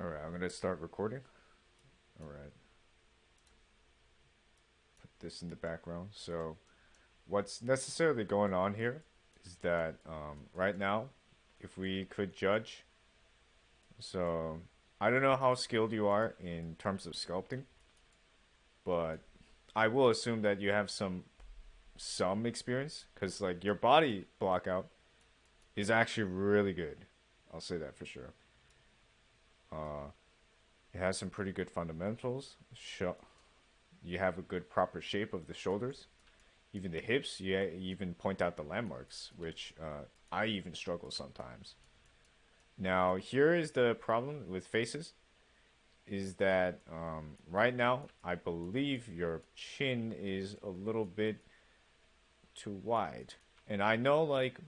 Alright, I'm gonna start recording. Alright, put this in the background. So, what's necessarily going on here is that right now, if we could judge, so I don't know how skilled you are in terms of sculpting, but I will assume that you have some experience because like your body blockout is actually really good. I'll say that for sure. Uh, it has some pretty good fundamentals. You have a good proper shape of the shoulders, even the hips. You even point out the landmarks, which I even struggle sometimes. Now, here is the problem with faces: is that right now I believe your chin is a little bit too wide, and I know like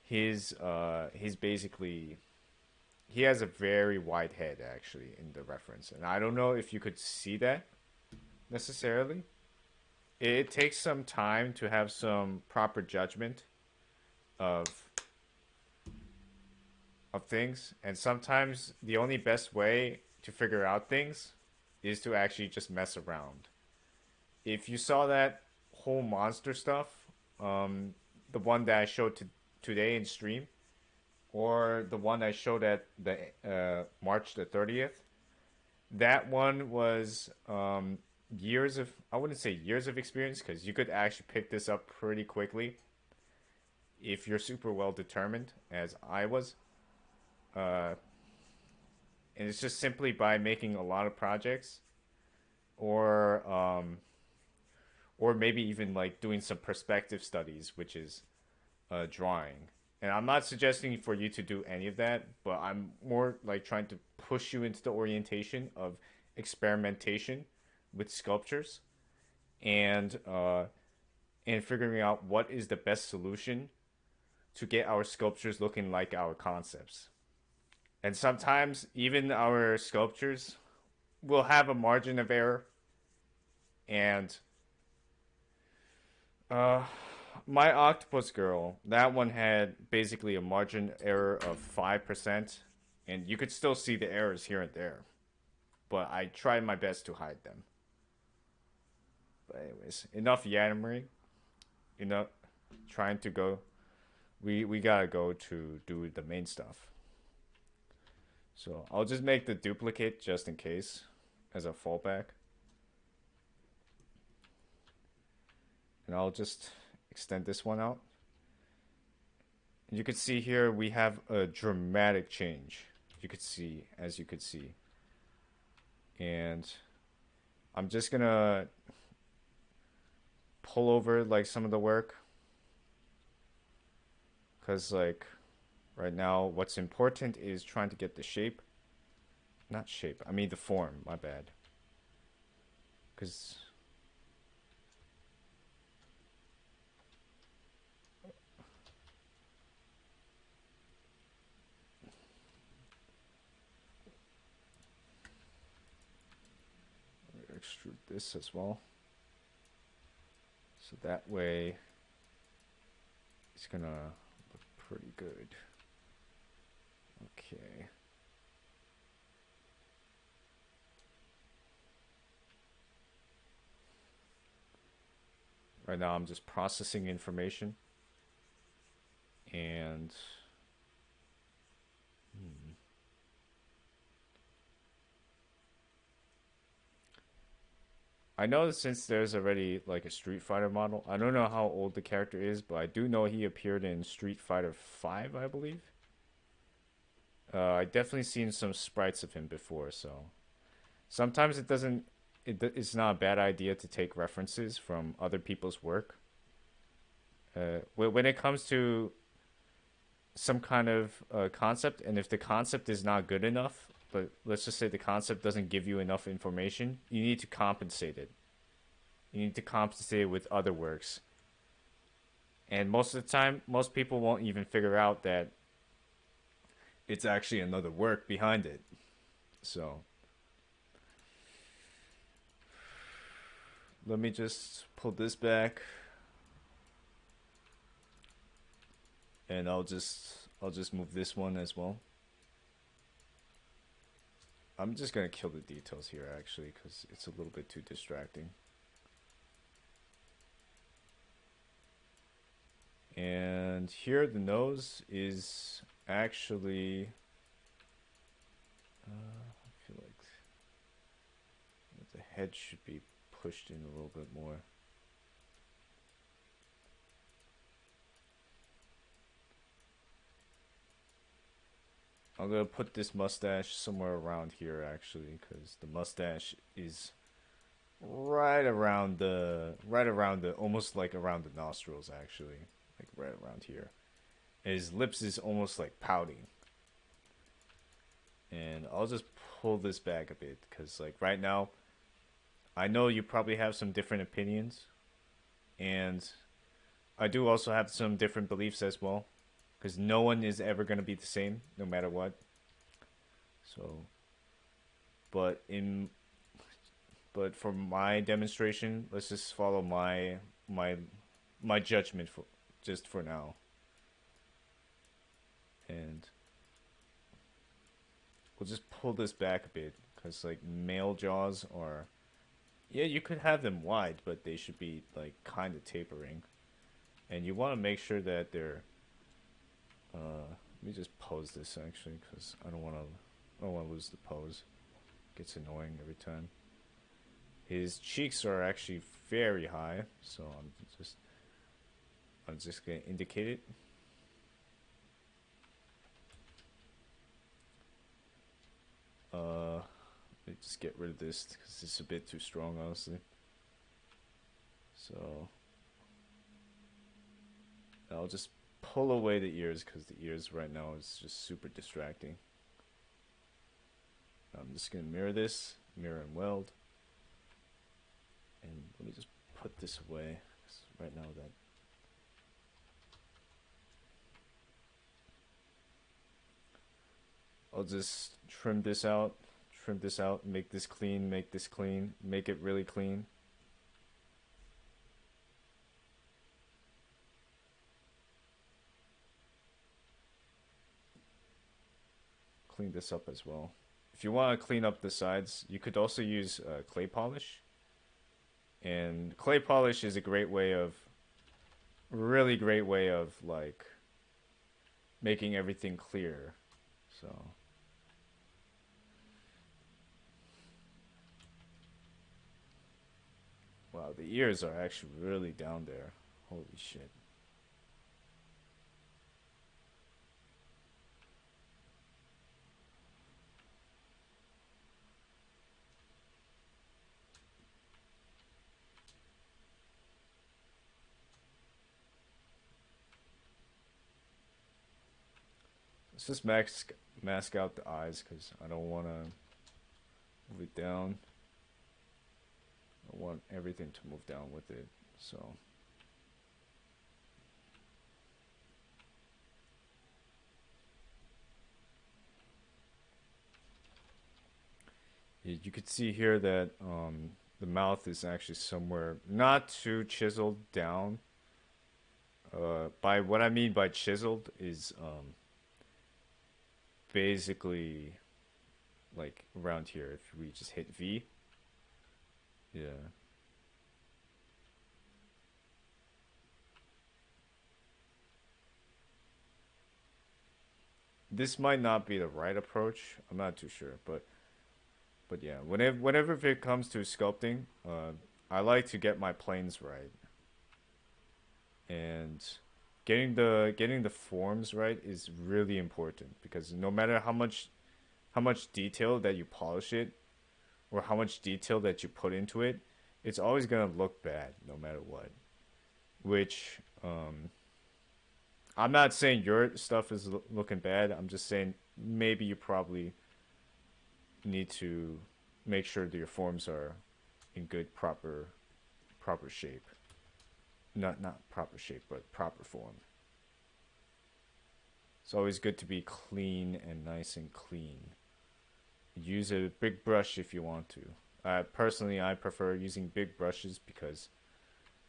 his basically he has a very wide head actually in the reference, and I don't know if you could see that necessarily. It takes some time to have some proper judgment of things, and sometimes the only best way to figure out things is to actually just mess around. If you saw that whole monster stuff, um, the one that I showed today in stream, or the one I showed at the March the 30th, that one was years of, I wouldn't say years of experience because you could actually pick this up pretty quickly if you're super well determined, as I was. Uh, and it's just simply by making a lot of projects, or maybe even like doing some perspective studies, which is drawing. And I'm not suggesting for you to do any of that, but I'm more like trying to push you into the orientation of experimentation with sculptures, and figuring out what is the best solution to get our sculptures looking like our concepts. And sometimes even our sculptures will have a margin of error. And uh, my octopus girl, that one had basically a margin error of 5%, and you could still see the errors here and there. But I tried my best to hide them. But anyways, enough yammering. Enough trying to go. We gotta go to do the main stuff. So I'll just make the duplicate just in case as a fallback. And I'll just extend this one out. And you can see here we have a dramatic change. You could see, as you could see. And I'm just gonna pull over like some of the work, because like right now what's important is trying to get the shape, not shape, I mean the form, my bad. Because extrude this as well, so that way it's gonna look pretty good. Okay. Right now I'm just processing information, and I know since there's already like a Street Fighter model. I don't know how old the character is, but I do know he appeared in Street Fighter 5, I believe. I definitely seen some sprites of him before, so sometimes it doesn't. It's not a bad idea to take references from other people's work. When it comes to some kind of concept, and if the concept is not good enough, but let's just say the concept doesn't give you enough information, you need to compensate it. You need to compensate it with other works. And most of the time, most people won't even figure out that it's actually another work behind it. So let me just pull this back, and I'll just move this one as well. I'm just gonna kill the details here actually because it's a little bit too distracting. And here the nose is actually, I feel like the head should be pushed in a little bit more. I'm gonna put this mustache somewhere around here actually, because the mustache is right around the almost like around the nostrils actually, like right around here. And his lips is almost like pouting. And I'll just pull this back a bit because like right now, I know you probably have some different opinions, and I do also have some different beliefs as well, because no one is ever gonna be the same no matter what. So, but in but for my demonstration, let's just follow my my judgment for just for now, and we'll just pull this back a bit because like male jaws are, yeah, you could have them wide, but they should be like kind of tapering, and you want to make sure that they're. Let me just pose this actually because I don't want to lose the pose. It gets annoying every time. His cheeks are actually very high, so I'm just gonna indicate it. Let me just get rid of this because it's a bit too strong, honestly. So I'll just pull away the ears because the ears right now is just super distracting. I'm just gonna mirror this, mirror and weld, and let me just put this away. 'Cause right now that I'll just trim this out, make this clean, make this clean, make it really clean. Clean this up as well. If you want to clean up the sides, you could also use clay polish. And clay polish is a great way of, really great way of like making everything clear. So, wow, the ears are actually really down there. Holy shit. Let's just mask out the eyes because I don't want to move it down. I want everything to move down with it. So, you could see here that the mouth is actually somewhere not too chiseled down. By what I mean by chiseled is basically like around here. If we just hit V, yeah. This might not be the right approach. I'm not too sure, but yeah. Whenever it comes to sculpting, I like to get my planes right, and getting the forms right is really important because no matter how much detail that you polish it or how much detail that you put into it, it's always gonna look bad no matter what. Which I'm not saying your stuff is looking bad. I'm just saying maybe you probably need to make sure that your forms are in good proper shape. Not proper shape, but proper form. It's always good to be clean and nice and clean. Use a big brush if you want to. Personally, I prefer using big brushes because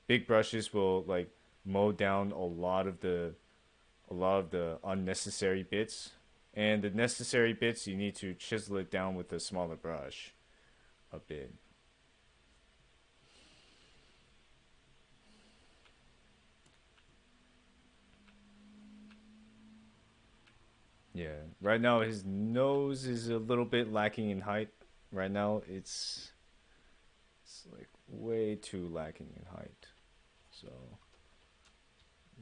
big brushes will like mow down a lot of the unnecessary bits, And the necessary bits, you need to chisel it down with a smaller brush a bit. Yeah, right now his nose is a little bit lacking in height. Right now it's like way too lacking in height. So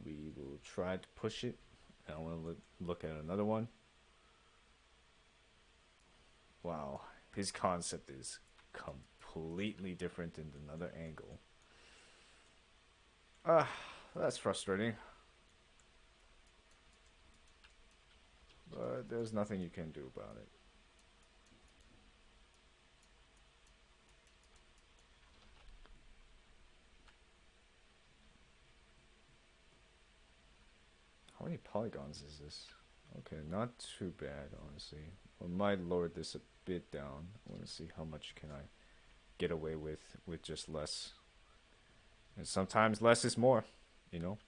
we will try to push it. I want to look at another one. Wow, his concept is completely different in another angle. Ah, that's frustrating. But there's nothing you can do about it. How many polygons is this? Okay, not too bad, honestly. I might lower this a bit down. I want to see how much can I get away with just less. And sometimes less is more, you know?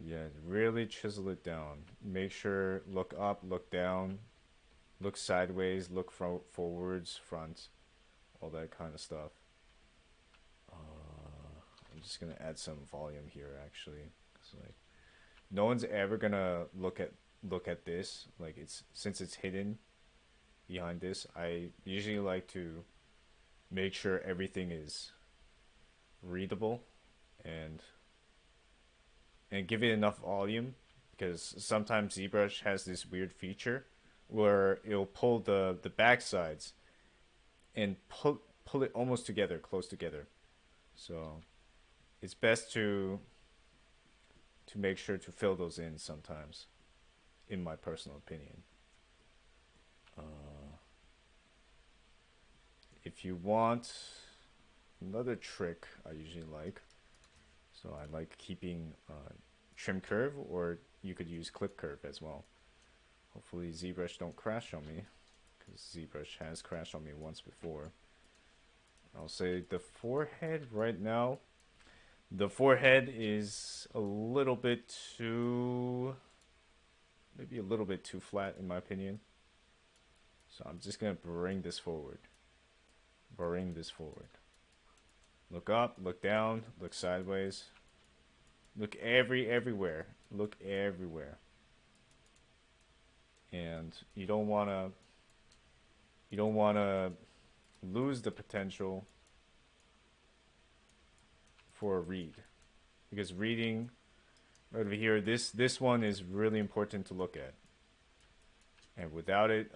Yeah, really chisel it down. Make sure, look up, look down, look sideways, look forwards, front, all that kind of stuff. I'm just gonna add some volume here actually. It's like no one's ever gonna look at this. Like it's since it's hidden behind this. I usually like to make sure everything is readable and give it enough volume because sometimes ZBrush has this weird feature where it'll pull the back sides and pull it almost together, close together. So it's best to make sure to fill those in sometimes, in my personal opinion. Uh, if you want another trick, I usually like. So I like keeping trim curve, or you could use clip curve as well. Hopefully ZBrush don't crash on me, because ZBrush has crashed on me once before. I'll say the forehead right now. The forehead is a little bit too, maybe a little bit too flat in my opinion. So I'm just gonna bring this forward. Bring this forward. Look up, look down, look sideways. Look everywhere. Look everywhere. And you don't wanna lose the potential for a read. Because reading right over here, this one is really important to look at. And without it,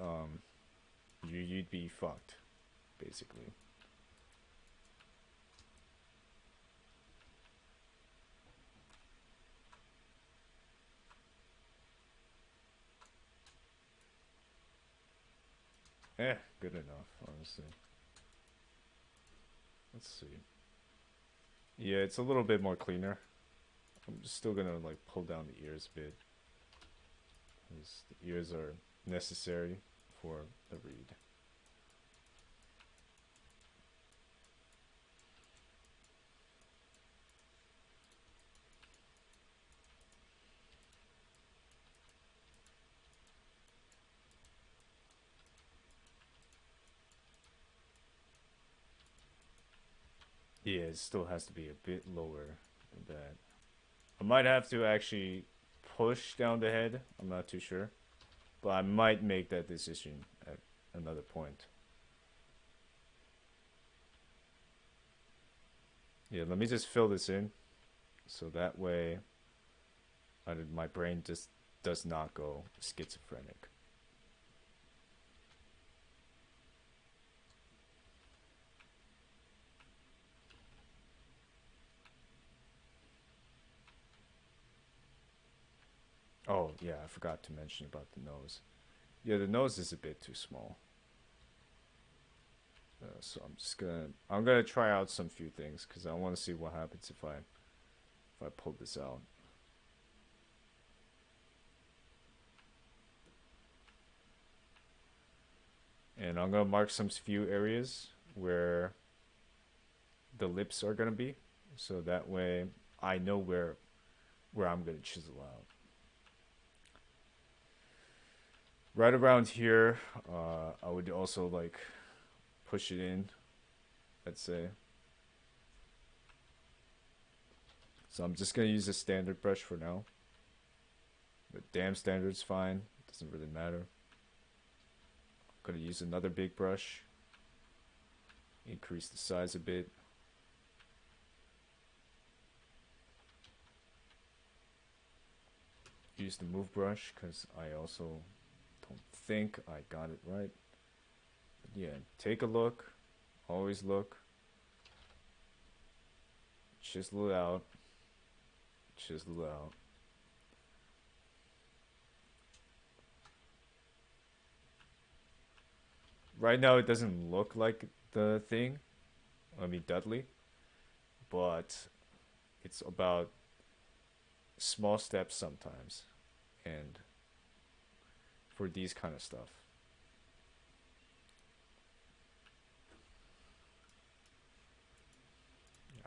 you'd be fucked, basically. Good enough, honestly. Let's see. Yeah, it's a little bit more cleaner. I'm just still gonna like pull down the ears a bit. Because the ears are necessary for the read. Yeah, it still has to be a bit lower than that. I might have to actually push down the head. I'm not too sure. But I might make that decision at another point. Yeah, let me just fill this in. So that way my brain just does not go schizophrenic. Oh, yeah, I forgot to mention about the nose. Yeah, the nose is a bit too small. So I'm gonna try out some few things because I want to see what happens if I pull this out. And I'm gonna mark some few areas where the lips are gonna be, so that way I know where I'm gonna chisel out. Right around here, I would also like push it in, let's say. So I'm just gonna use a standard brush for now. The damn standard's fine, doesn't really matter. I'm gonna use another big brush, increase the size a bit. Use the move brush because I also don't think I got it right. But yeah, take a look, always look, chisel it out, chisel it out. Right now it doesn't look like the thing, I mean Dudley, but it's about small steps sometimes, and for these kind of stuff.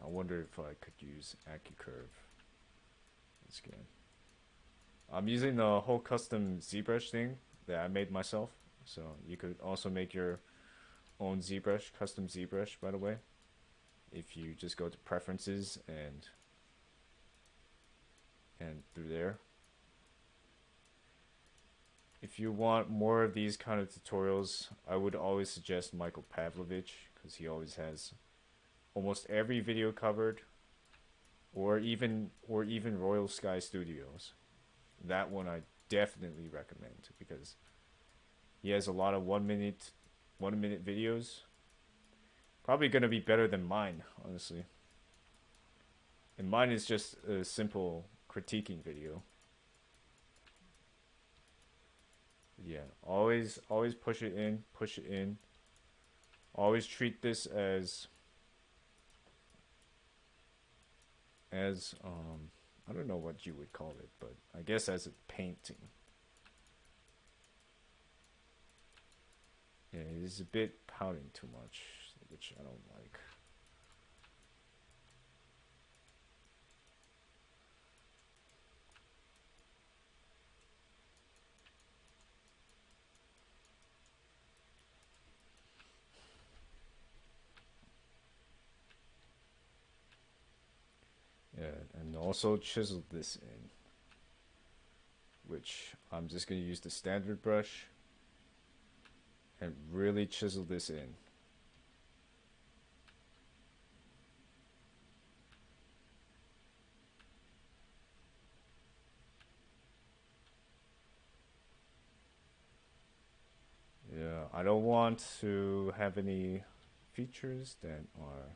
I wonder if I could use AccuCurve. Let's get. I'm using the whole custom ZBrush thing that I made myself, so you could also make your own ZBrush, custom ZBrush, by the way. If you just go to preferences and through there. If you want more of these kind of tutorials, I would always suggest Michael Pavlovich because he always has almost every video covered, or even Royal Sky Studios. That one I definitely recommend because he has a lot of 1 minute videos. Probably gonna be better than mine, honestly. And mine is just a simple critiquing video. Yeah, always push it in, push it in. Always treat this as I don't know what you would call it, but I guess as a painting. Yeah, it is a bit pouting too much, which I don't like. Yeah, and also chisel this in, which I'm just going to use the standard brush and really chisel this in. Yeah, I don't want to have any features that are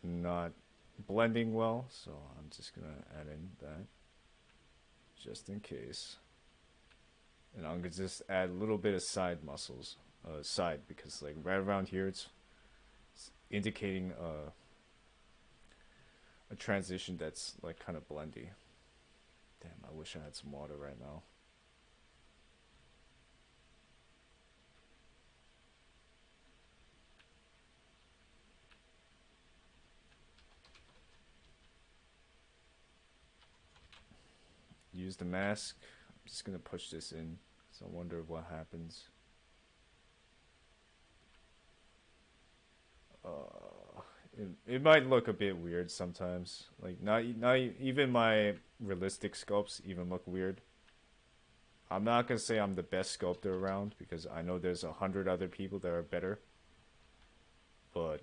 not blending well, so I'm just gonna add in that just in case. And I'm gonna just add a little bit of side muscles, side, because like right around here it's indicating a transition that's like kind of blendy. Damn, I wish I had some water right now. Use the mask. I'm just gonna push this in, so I wonder what happens. It might look a bit weird sometimes. Like not even my realistic sculpts even look weird. I'm not gonna say I'm the best sculptor around because I know there's 100 other people that are better. But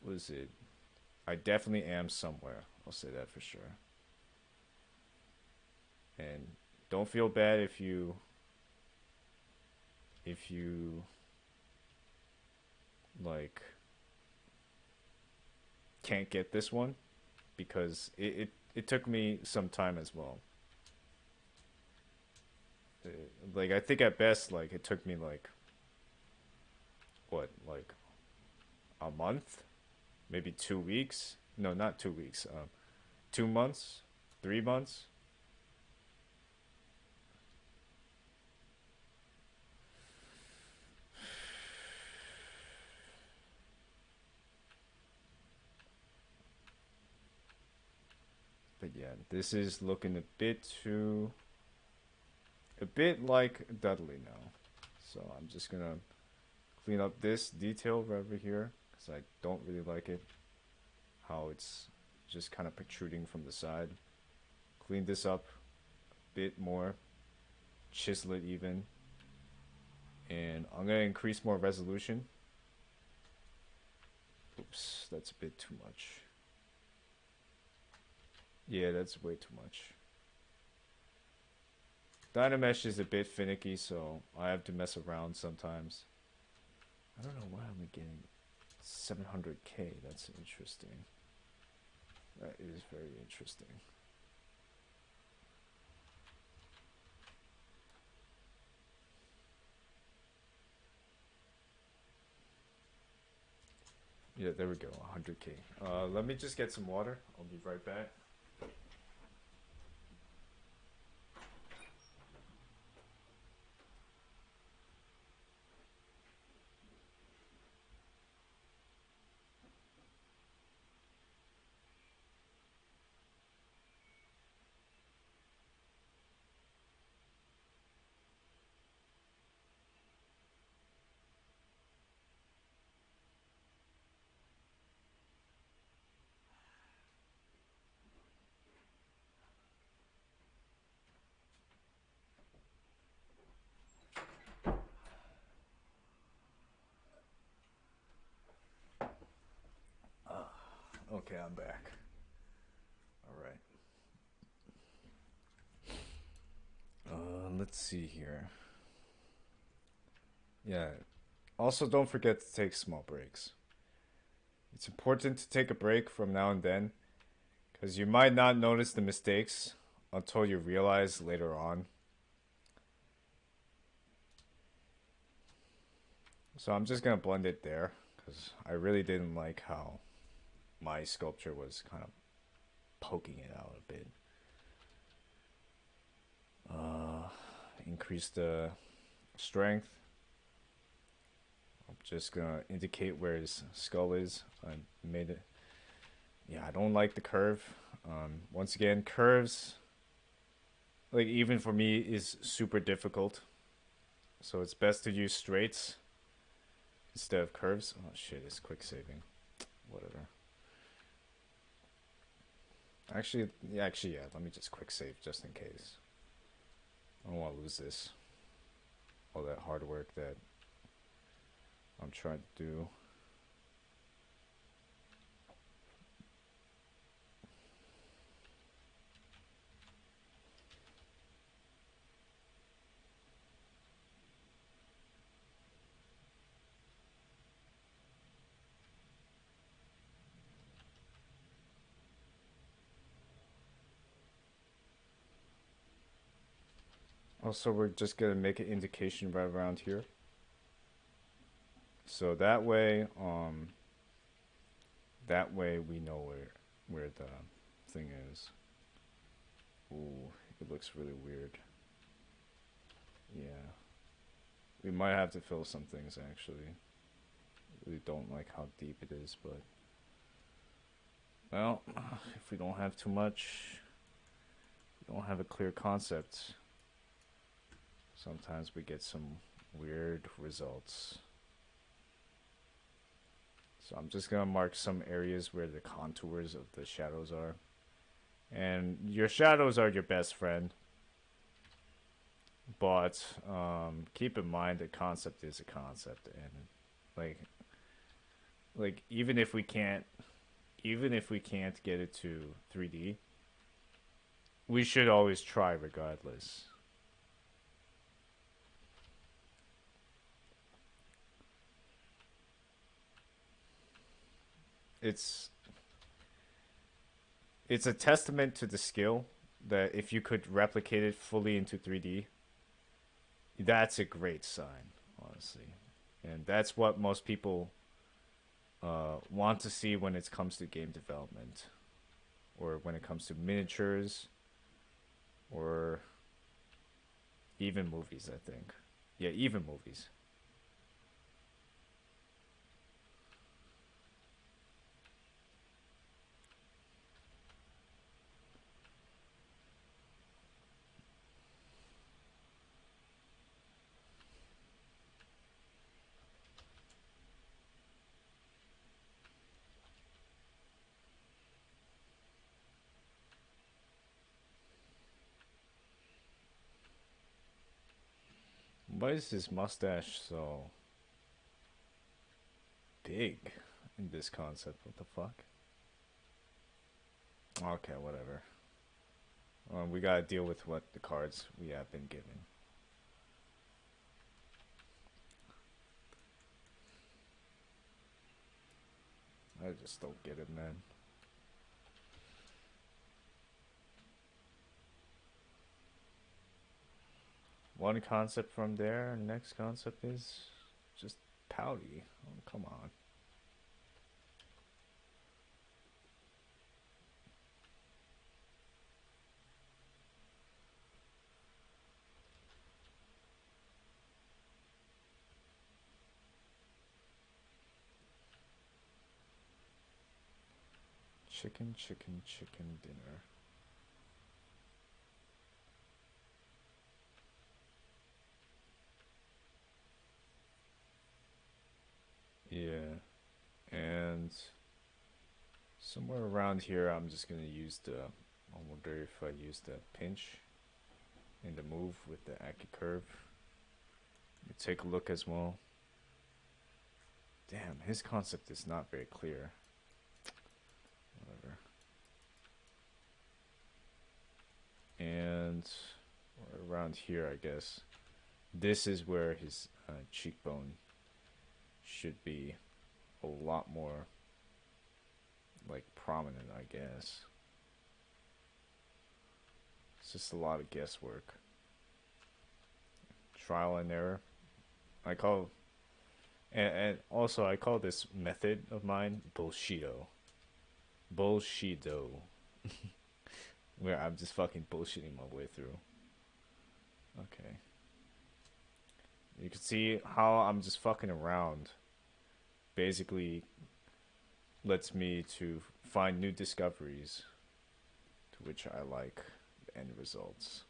what is it? I definitely am somewhere. I'll say that for sure. And don't feel bad if you like can't get this one because it took me some time as well. Uh, like I think at best like it took me like what like a month, maybe 2 weeks. No, not 2 weeks. 2 months, 3 months. yeah, this is looking a bit like Dudley now. So I'm just gonna clean up this detail right over here because I don't really like it. How it's just kind of protruding from the side. Clean this up a bit more. Chisel it even. And I'm gonna increase more resolution. Oops, that's a bit too much. Yeah, that's way too much. Dynamesh is a bit finicky, so I have to mess around sometimes. I don't know why I'm getting 700k. That's interesting. That is very interesting. Yeah, there we go, 100k. Let me just get some water. I'll be right back. Okay, I'm back. All right. Let's see here. Yeah. Also, don't forget to take small breaks. It's important to take a break from now and then, because you might not notice the mistakes until you realize later on. So I'm just gonna blend it there, because I really didn't like how my sculpture was kind of poking it out a bit. Increase the strength. I'm just gonna indicate where his skull is. I made it. Yeah, I don't like the curve. Once again, curves, like even for me, is super difficult. So it's best to use straights instead of curves. Oh shit, it's quick saving. Whatever. Actually, yeah. Let me just quick save just in case. I don't want to lose this. All that hard work that I'm trying to do. Also, we're just gonna make an indication right around here. So that way we know where the thing is. Ooh, it looks really weird. Yeah. We might have to fill some things actually. Really don't like how deep it is, but well, if we don't have too much, we don't have a clear concept. Sometimes we get some weird results. So I'm just gonna mark some areas where the contours of the shadows are. And your shadows are your best friend. But keep in mind the concept is a concept, and like even if we can't get it to 3D, we should always try regardless. It's it's a testament to the skill that if you could replicate it fully into 3D, that's a great sign, honestly. And that's what most people want to see when it comes to game development, or when it comes to miniatures, or even movies, I think. Yeah, even movies. Why is his mustache so big in this concept? What the fuck? Okay, whatever. We gotta deal with what the cards we have been given. I just don't get it, man. One concept from there, and next concept is just pouty. Oh, come on. Chicken, chicken, chicken dinner. Yeah, and somewhere around here, I'm just gonna use the. I wonder if I use the pinch in the move with the Aki curve. Let me take a look as well. Damn, his concept is not very clear. Whatever. And around here, I guess. This is where his cheekbone should be a lot more like prominent, I guess. It's just a lot of guesswork. Trial and error. I call and also I call this method of mine bullshito. Bullshito. Where I'm just fucking bullshitting my way through. Okay. You can see how I'm just fucking around. Basically lets me to find new discoveries to which I like the end results.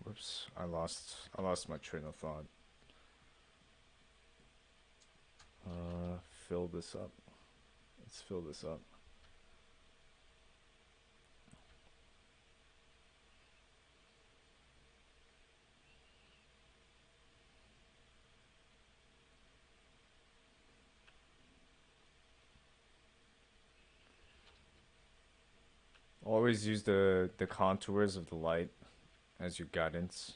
Whoops, I lost my train of thought. Fill this up. Let's fill this up. Always use the contours of the light as your guidance.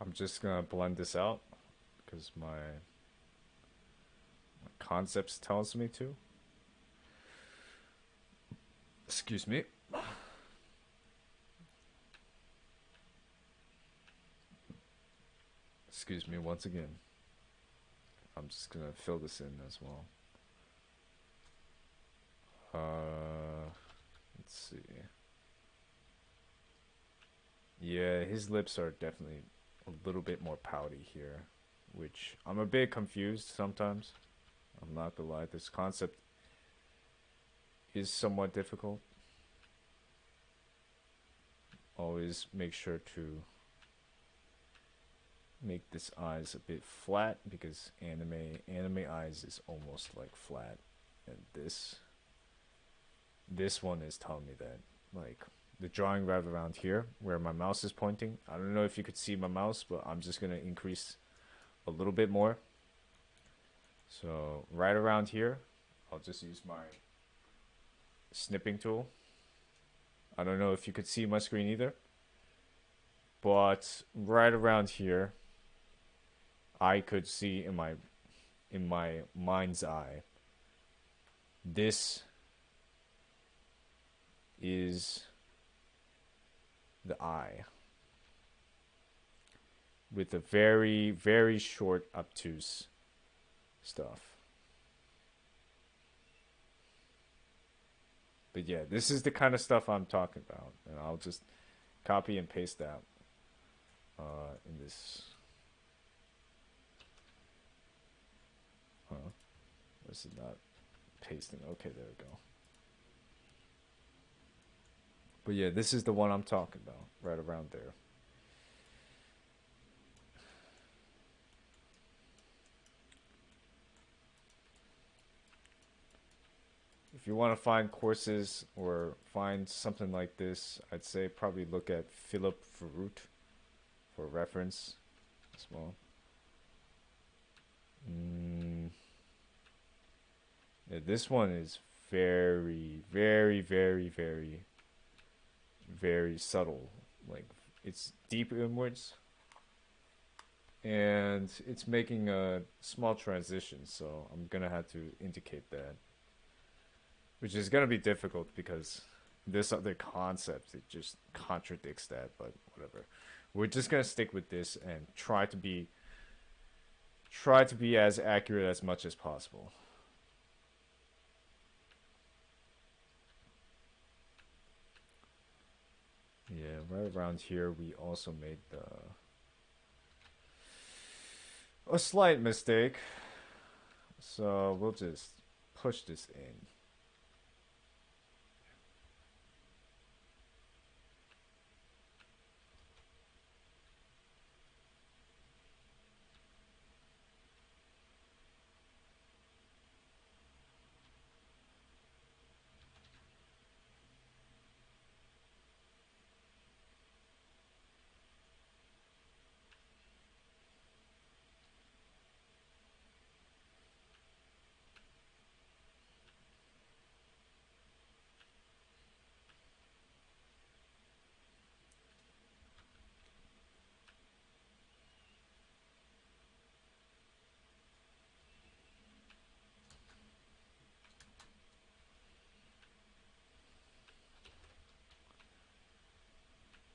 I'm just gonna blend this out because my concepts tells me to. Excuse me. Excuse me once again. I'm just gonna fill this in as well. Let's see. Yeah, his lips are definitely a little bit more pouty here, which I'm a bit confused sometimes. I'm not gonna lie, this concept is somewhat difficult. Always make sure to make this eyes a bit flat because anime eyes is almost like flat, and this one is telling me that like the drawing right around here where my mouse is pointing. I don't know if you could see my mouse, but I'm just gonna increase a little bit more. So right around here, I'll just use my snipping tool. I don't know if you could see my screen either, but right around here, I could see in my mind's eye. This is the eye with a very, very short, obtuse stuff. But yeah, this is the kind of stuff I'm talking about, and I'll just copy and paste that in this. Huh? This is not pasting. Okay, there we go. But yeah, this is the one I'm talking about, right around there. If you want to find courses or find something like this, I'd say probably look at Philip Verroot for reference as well. Yeah, this one is very, very, very, very, very subtle. Like it's deep inwards, and it's making a small transition. So I'm gonna have to indicate that, which is gonna be difficult because this other concept it just contradicts that. But whatever, we're just gonna stick with this and try to be as accurate as much as possible. Yeah, right around here we also made a slight mistake. So we'll just push this in.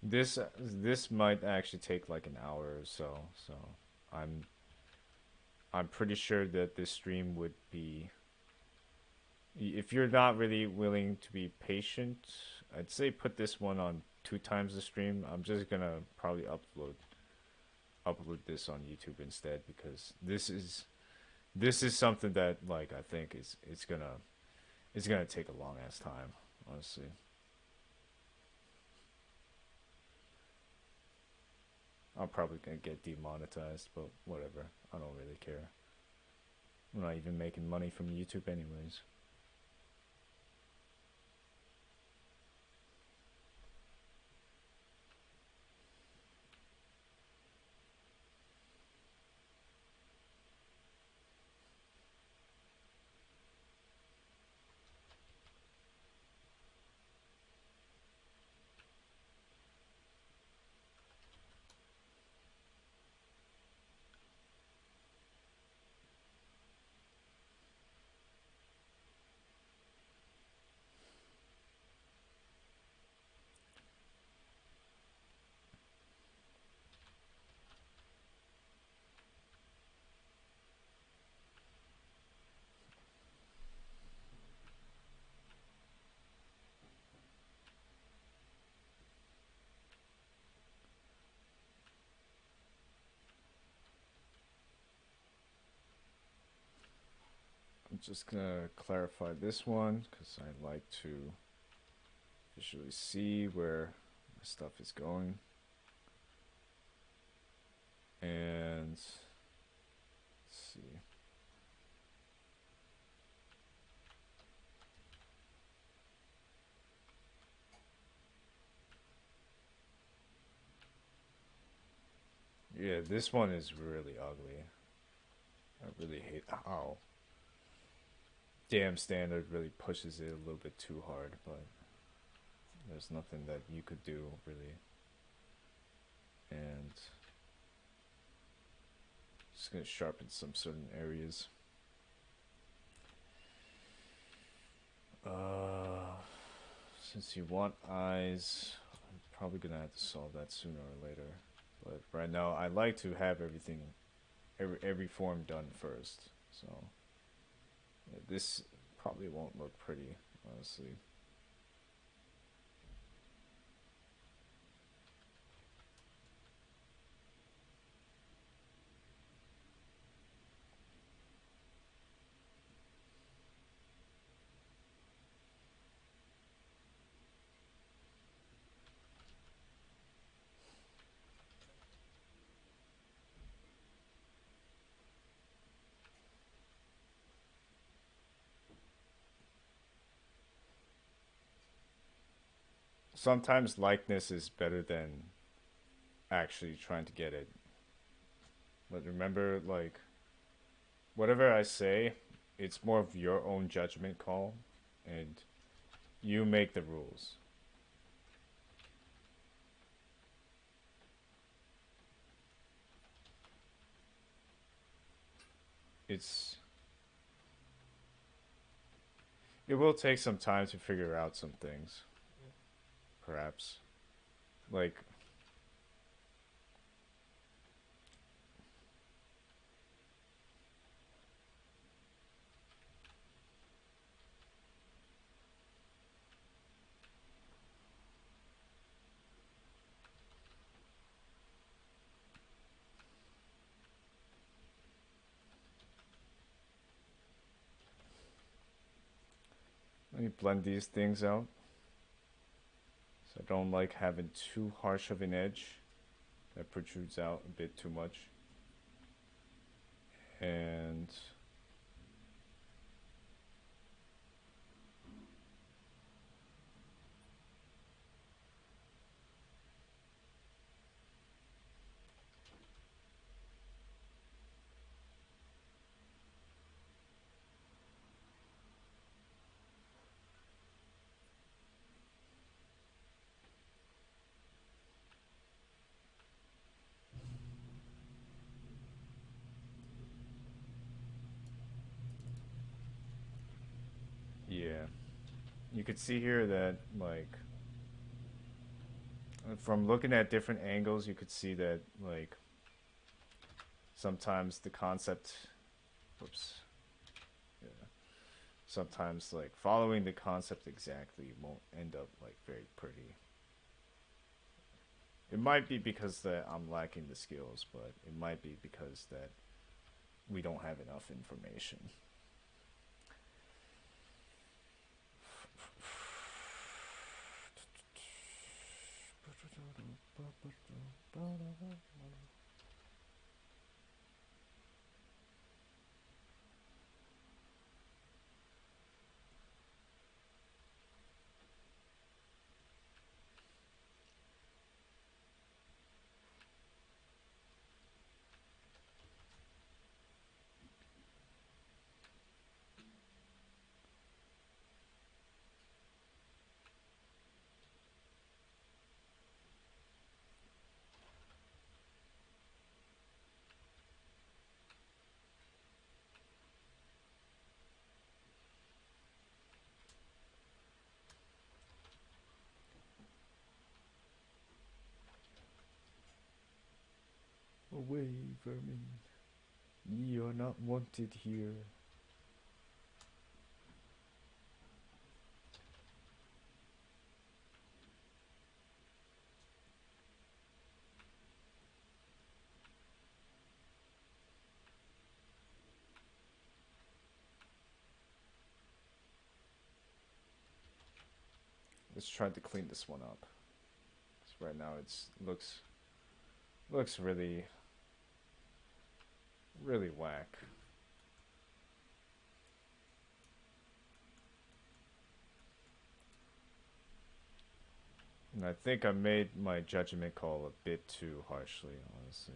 This might actually take like an hour or so. So I'm I'm pretty sure that this stream would be if you're not really willing to be patient, I'd say put this one on 2 times the stream. I'm just gonna probably upload this on YouTube instead because this is something that like I think is it's gonna take a long ass time, honestly. I'm probably gonna get demonetized, but whatever. I don't really care. I'm not even making money from YouTube anyways. I'm just gonna clarify this one because I like to visually see where my stuff is going. And let's see. Yeah, this one is really ugly. I really hate how damn standard really pushes it a little bit too hard, but there's nothing that you could do really. And just gonna sharpen some certain areas. Uh, since you want eyes, I'm probably gonna have to solve that sooner or later. But right now, I like to have everything, every form done first. So yeah, this probably won't look pretty, honestly. Sometimes likeness is better than actually trying to get it. But remember, like, whatever I say, it's more of your own judgment call, and you make the rules. It's it will take some time to figure out some things, perhaps. Like, let me blend these things out. So I don't like having too harsh of an edge that protrudes out a bit too much. And yeah, you could see here that, like, from looking at different angles, you could see that, like, sometimes the concept, whoops, yeah, sometimes, like, following the concept exactly won't end up, like, very pretty. It might be because that I'm lacking the skills, but it might be because that we don't have enough information. Away, vermin. Ye are not wanted here. Let's try to clean this one up. 'Cause right now it's looks really really whack. And I think I made my judgment call a bit too harshly, honestly.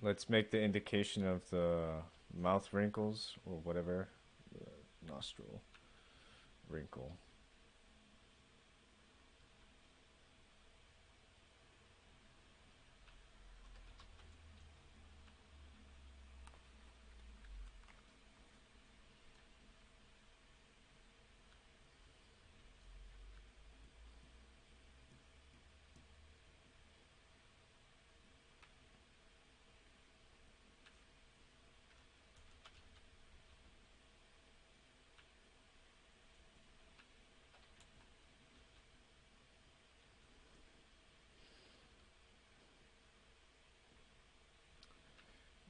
Let's make the indication of the mouth wrinkles or whatever, nostril wrinkle.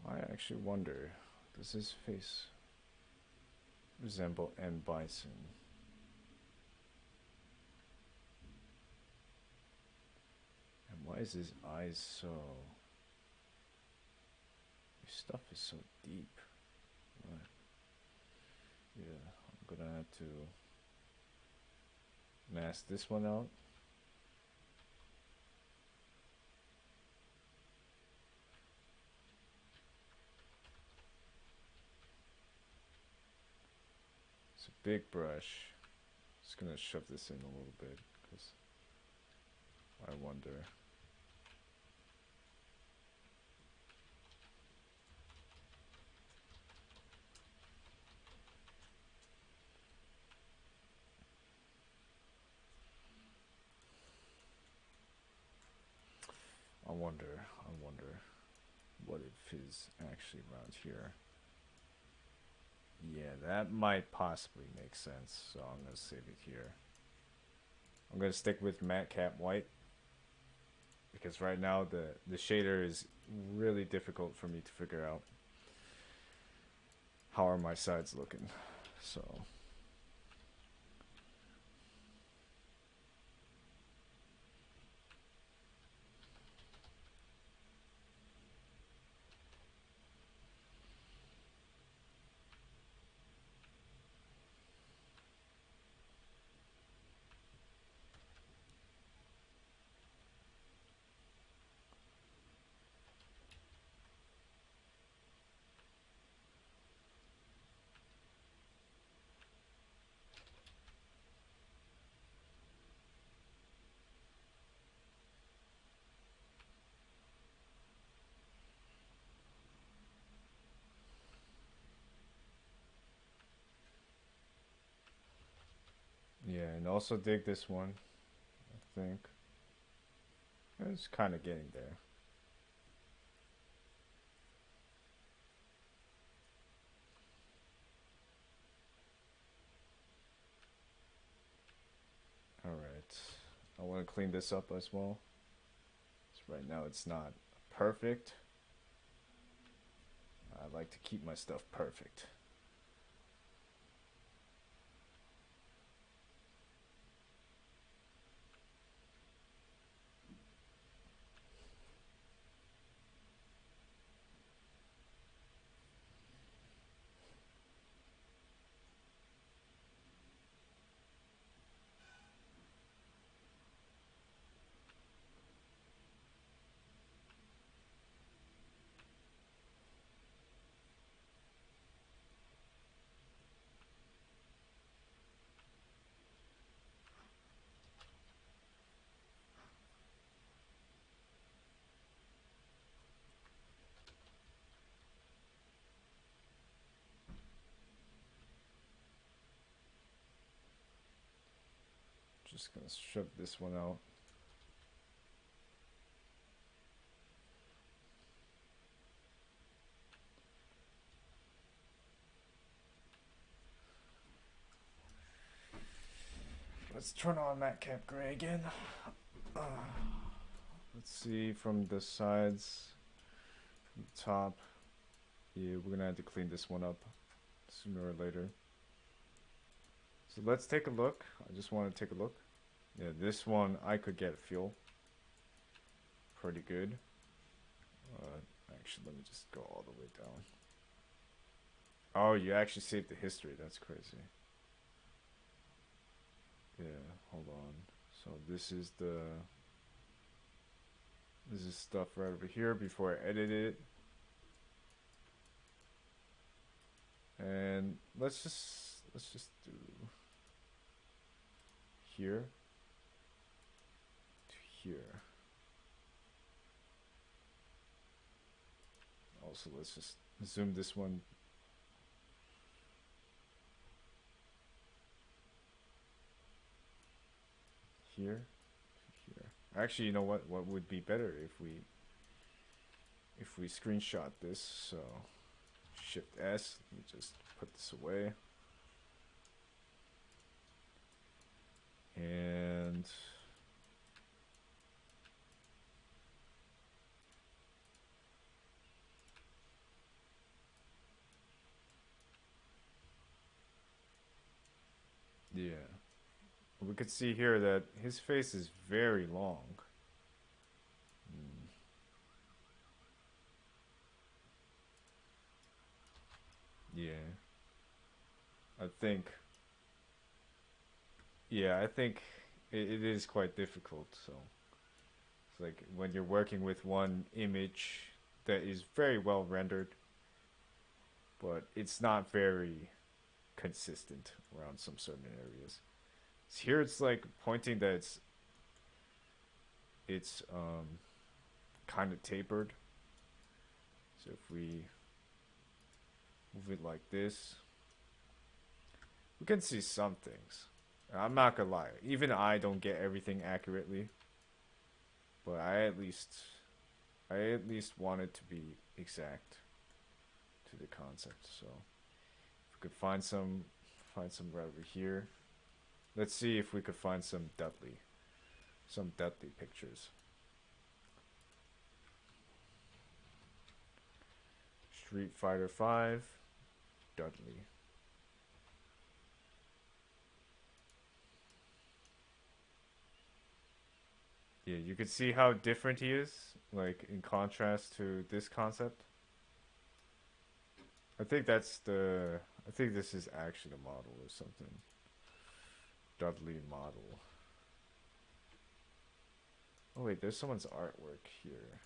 I actually wonder, does his face resemble M. Bison? And why is his eyes so... His stuff is so deep. Right. Yeah, I'm gonna have to mask this one out. It's a big brush. Just gonna shove this in a little bit because I wonder. I wonder what if he's actually around here. Yeah, that might possibly make sense, so I'm gonna save it here. I'm gonna stick with matte cap white because right now the shader is really difficult for me to figure out how are my sides looking. So yeah, and also dig this one. I think it's kind of getting there. All right, I want to clean this up as well. So right now it's not perfect. I like to keep my stuff perfect. just gonna shove this one out. Let's turn on Matcap Gray again. Let's see from the sides, from the top. Yeah, we're gonna have to clean this one up sooner or later. So let's take a look. I just want to take a look. Yeah, this one I could get feel pretty good. Actually, let me just go all the way down. Oh, you actually saved the history. That's crazy. Yeah, hold on. So this is stuff right over here before I edit it. And let's just do here to here. Also, let's just zoom this one. Here to here. Actually, you know what? What would be better if we screenshot this? So Shift S. Let me just put this away. And yeah, we could see here that his face is very long. Yeah, I think. Yeah, I think it is quite difficult. So it's like when you're working with one image that is very well rendered, but it's not very consistent around some certain areas. So here it's like pointing that it's kind of tapered. So if we move it like this, we can see some things. I'm not gonna lie, even I don't get everything accurately, but I at least want it to be exact to the concept. So if we could find some right over here. Let's see if we could find some Dudley pictures. Street Fighter 5, Dudley. Yeah, you could see how different he is, like in contrast to this concept. I think this is actually a model or something. Dudley model. Oh wait, there's someone's artwork here.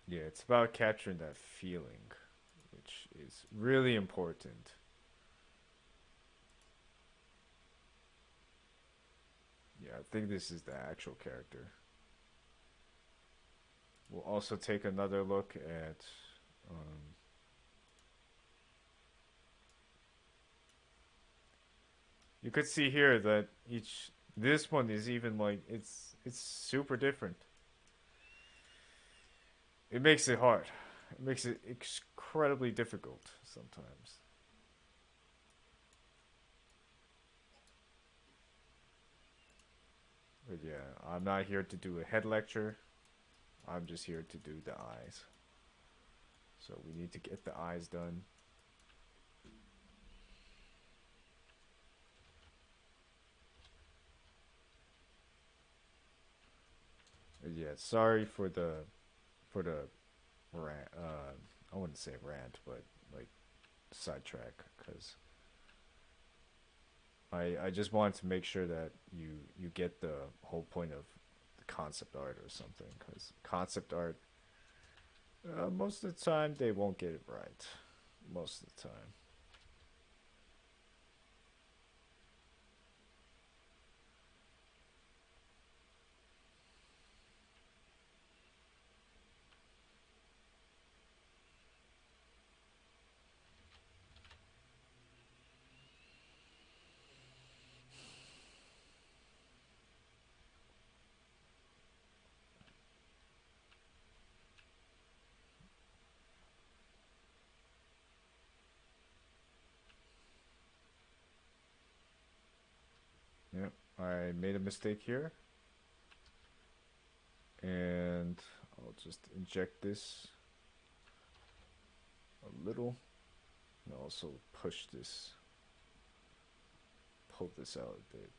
Yeah, it's about capturing that feeling, which is really important. Yeah, I think this is the actual character. We'll also take another look at. Um, you could see here that each. This one is even like it's super different. It makes it hard. It makes it incredibly difficult sometimes. But yeah, I'm not here to do a head lecture. I'm just here to do the eyes. So we need to get the eyes done. Yeah, sorry for the rant. I wouldn't say rant, but like sidetrack because I just wanted to make sure that you get the whole point of the concept art or something because concept art most of the time they won't get it right most of the time. I made a mistake here, and I'll just inject this a little, and also push this, pull this out a bit.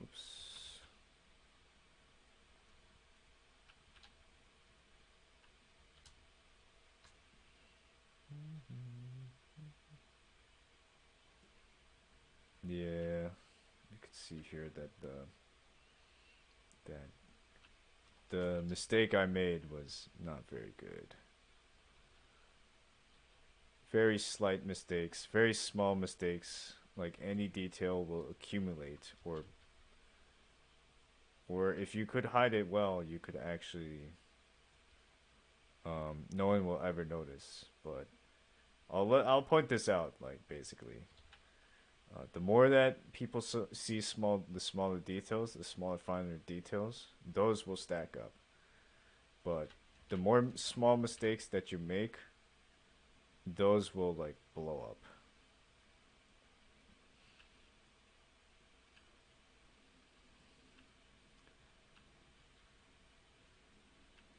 Oops. Yeah, you can see here that that the mistake I made was not very good. Very slight mistakes, very small mistakes, like any detail will accumulate, or if you could hide it well, you could actually no one will ever notice. But I'll point this out, like basically, the more that people see the smaller details, the smaller finer details, those will stack up. But the more small mistakes that you make, those will like blow up.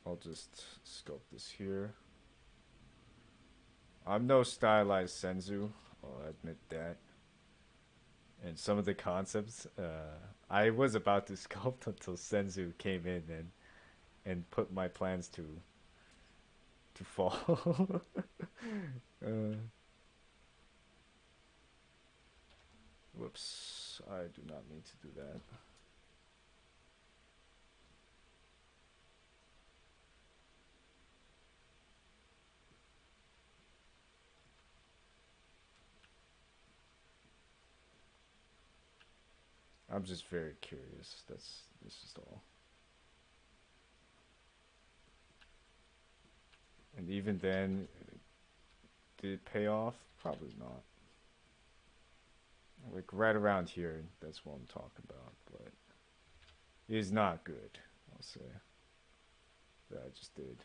I'll just sculpt this here. I'm no stylized senzu, I'll admit that. And some of the concepts, I was about to sculpt until senzu came in and put my plans to fall. uh, Whoops, I do not mean to do that. I'm just very curious. This is all. And even then, did it pay off? Probably not. Like right around here, that's what I'm talking about. But it is not good, I'll say. That I just did.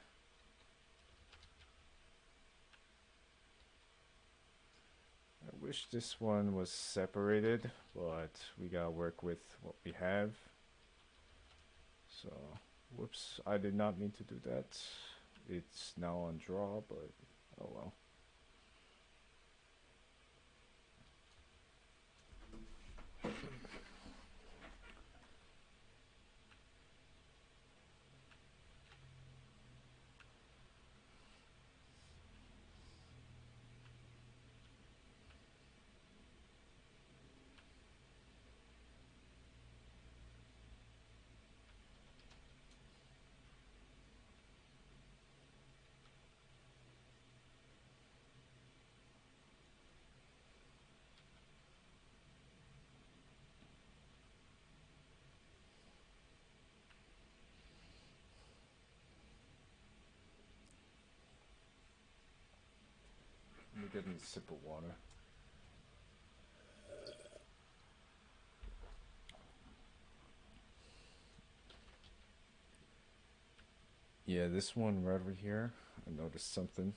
I wish this one was separated, but we gotta work with what we have. So, whoops, I did not mean to do that. It's now on draw, but oh well. Let me get a sip of water. Yeah, this one right over here, I noticed something.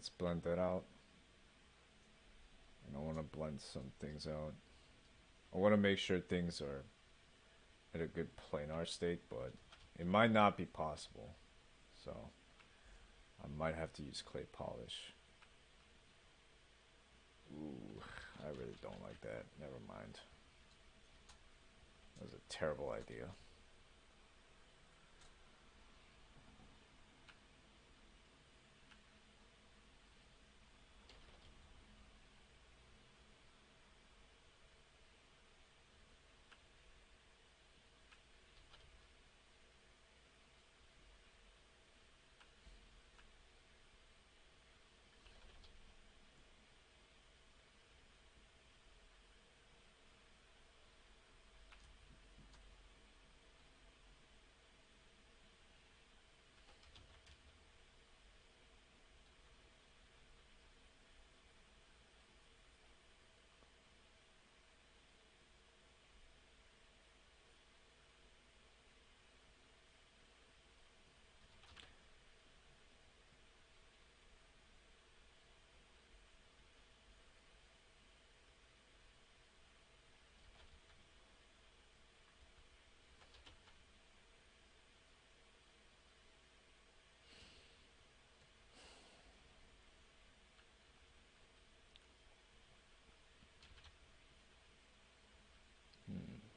Let's blend that out. And I want to blend some things out. I want to make sure things are at a good planar state, but it might not be possible. So I might have to use clay polish. Ooh, I really don't like that. Never mind. That was a terrible idea.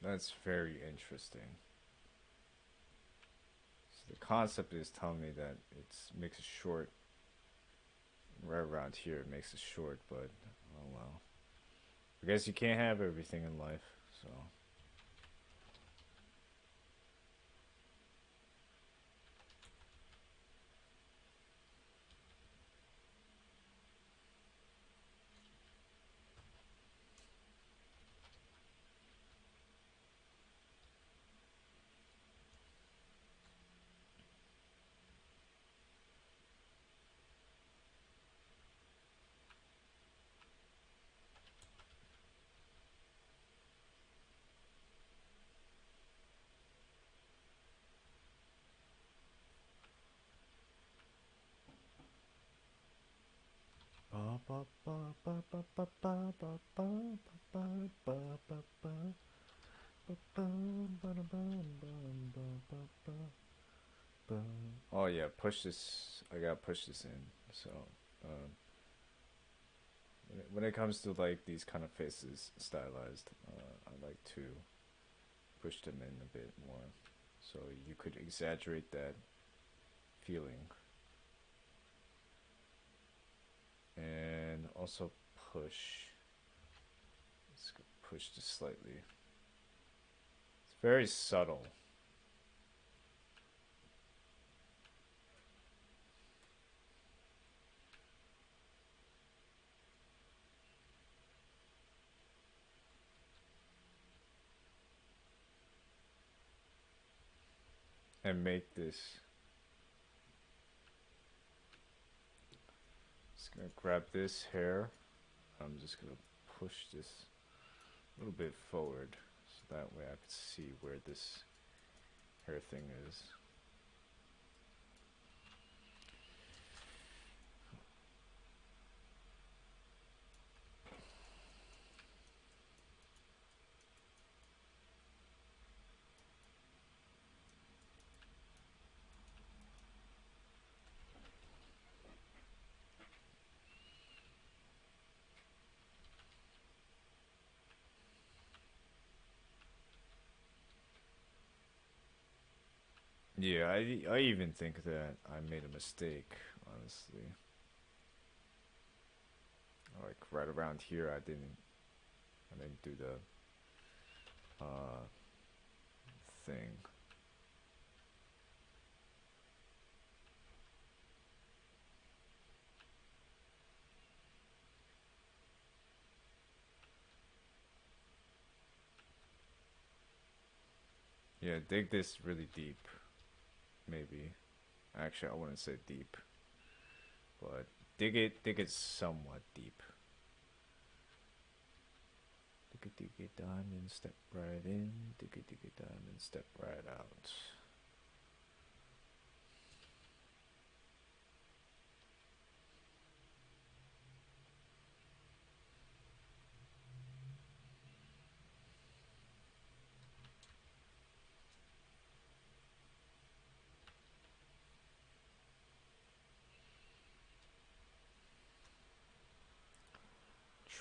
That's very interesting. So the concept is telling me that it makes it short. Right around here it makes it short, but oh well. I guess you can't have everything in life, so. Oh yeah, push this. I gotta push this in. So, um, when it comes to like these kind of faces stylized, I like to push them in a bit more, so you could exaggerate that feeling, and also push. Let's push this slightly. It's very subtle. And make this. Just gonna grab this hair. I'm just gonna push this a little bit forward so that way I can see where this hair thing is. Yeah, I even think that I made a mistake, honestly. Like right around here, I didn't do the thing. Yeah, dig this really deep, maybe. Actually, I wouldn't say deep, but dig it somewhat deep. Dig it, diamond, step right in. Dig it, diamond, step right out.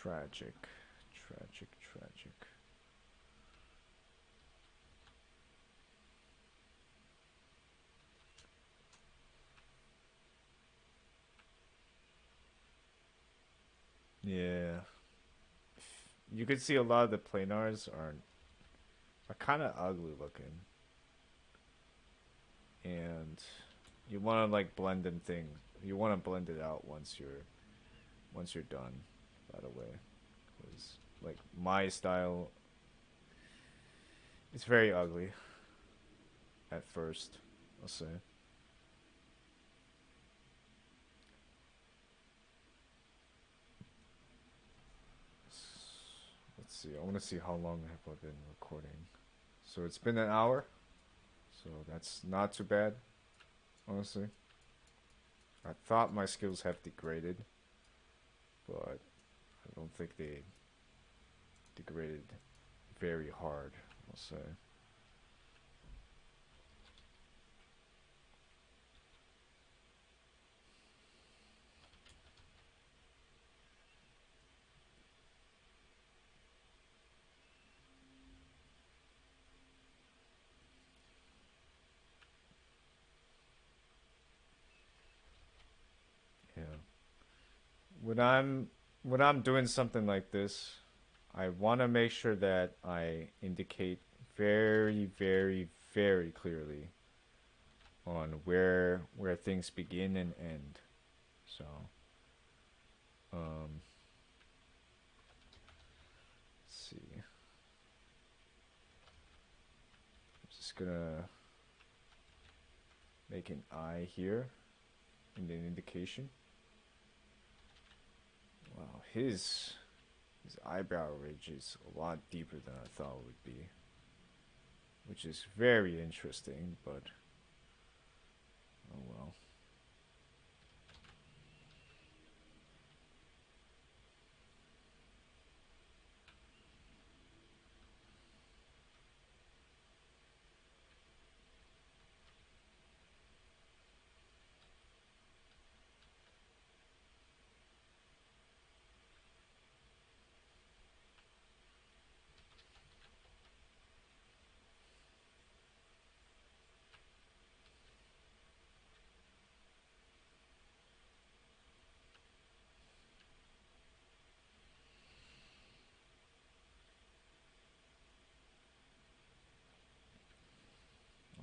Tragic. Tragic, tragic. Yeah. You can see a lot of the planars are kind of ugly looking, and you want to like blend them thing. You want to blend it out once you're done. By the way, because like my style, it's very ugly at first. I'll say. Let's see. I want to see how long have I been recording. So it's been an hour. So that's not too bad, honestly. I thought my skills have degraded, but I don't think they degraded very hard, I'll say. Yeah. When I'm when I'm doing something like this, I want to make sure that I indicate very, very, very clearly on where things begin and end. So, um, let's see. I'm just gonna make an eye here in the indication. Wow, his eyebrow ridge is a lot deeper than I thought it would be, which is very interesting, but oh well.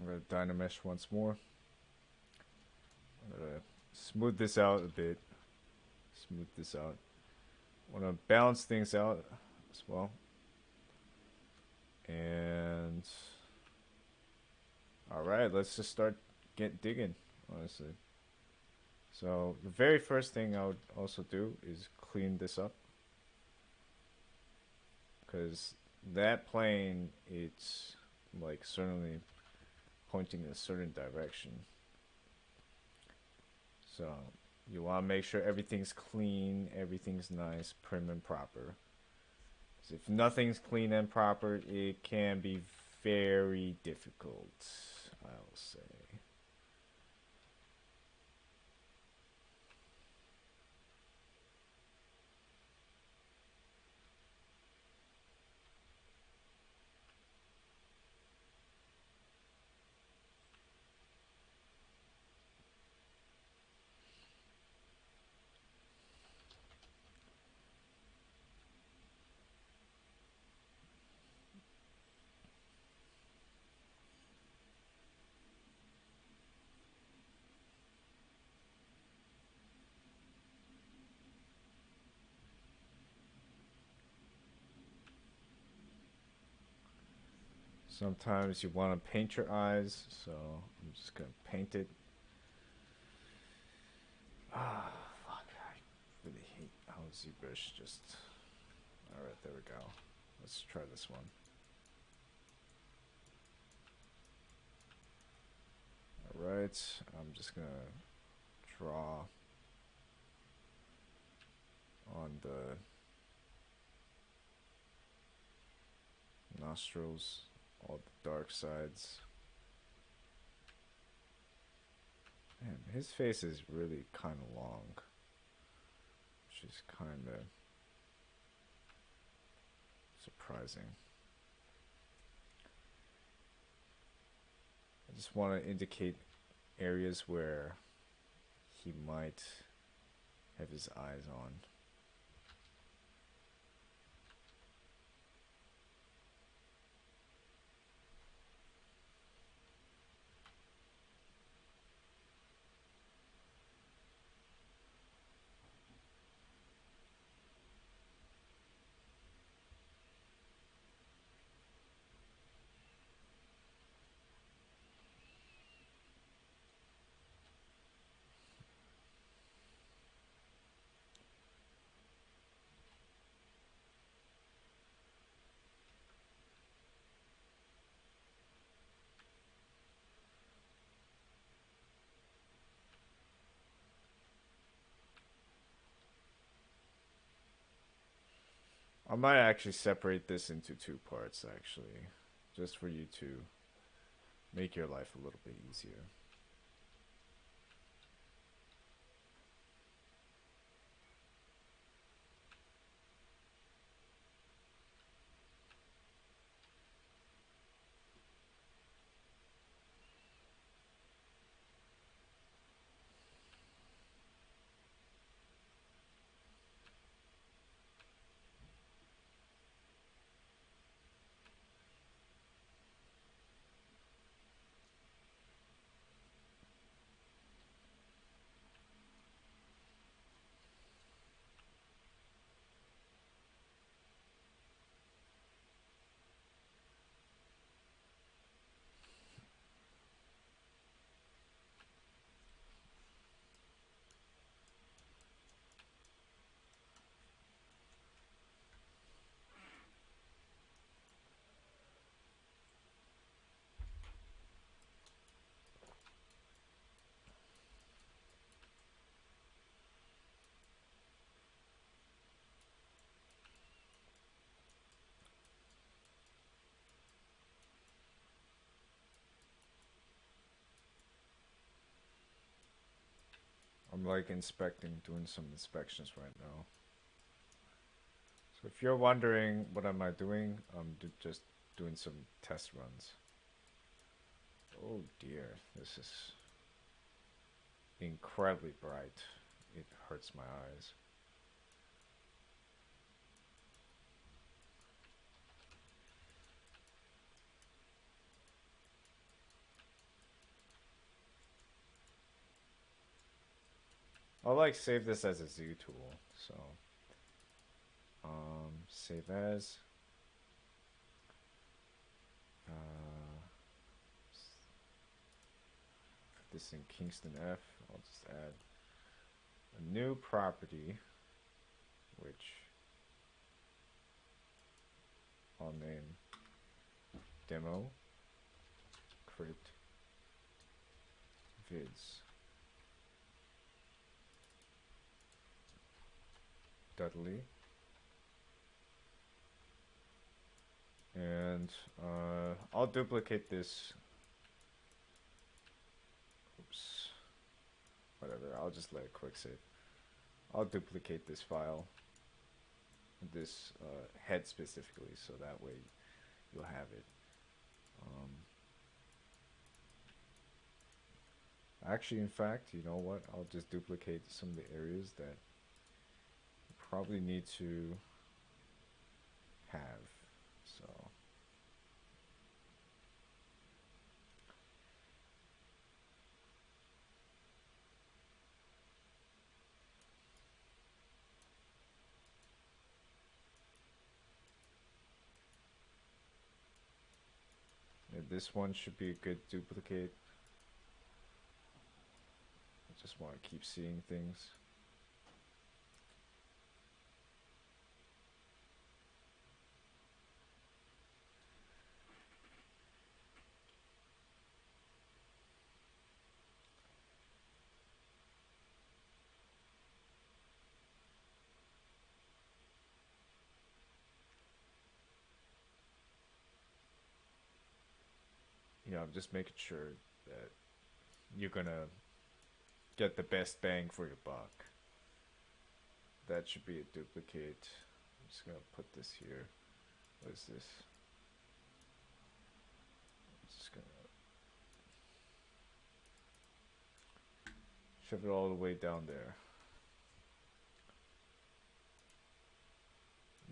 I'm gonna dynamesh once more. I'm gonna smooth this out a bit. Smooth this out. Want to balance things out as well. And all right, let's just start get digging. Honestly, so the very first thing I would also do is clean this up because that plane it's like certainly pointing in a certain direction. So you want to make sure everything's clean, everything's nice, prim and proper. 'Cause if nothing's clean and proper, it can be very difficult, I'll say. Sometimes you want to paint your eyes, so I'm just gonna paint it. Ah, fuck! I really hate how ZBrush just. All right, there we go. Let's try this one. All right, I'm just gonna draw on the nostrils, all the dark sides. Man, his face is really kind of long, which is kind of surprising. I just want to indicate areas where he might have his eyes on. I might actually separate this into two parts, actually, just for you to make your life a little bit easier. I'm like doing some inspections right now. So if you're wondering what am I doing, I'm just doing some test runs. Oh dear, this is incredibly bright. It hurts my eyes. I'll like save this as a Z tool. So save as. Put this in Kingston F. I'll just add a new property, which I'll name demo crit vids Dudley, and I'll duplicate this. Oops, whatever. I'll just let it quick save. I'll duplicate this file, this head specifically, so that way you'll have it. Actually, in fact, you know what? I'll just duplicate some of the areas that you probably need to have. So yeah, this one should be a good duplicate. I just want to keep seeing things. I'm just making sure that you're gonna get the best bang for your buck. That should be a duplicate. I'm just gonna put this here. What is this? Just gonna shove it all the way down there.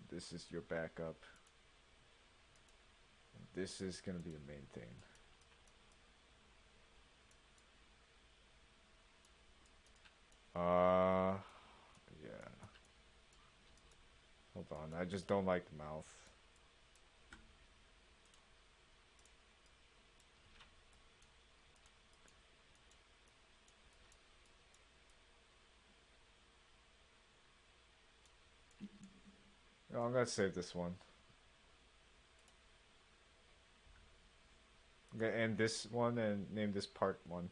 This is your backup. This is gonna be the main thing. Yeah. Hold on, I just don't like the mouth. Oh, I'm gonna save this one. I'm gonna end this one and name this part 1.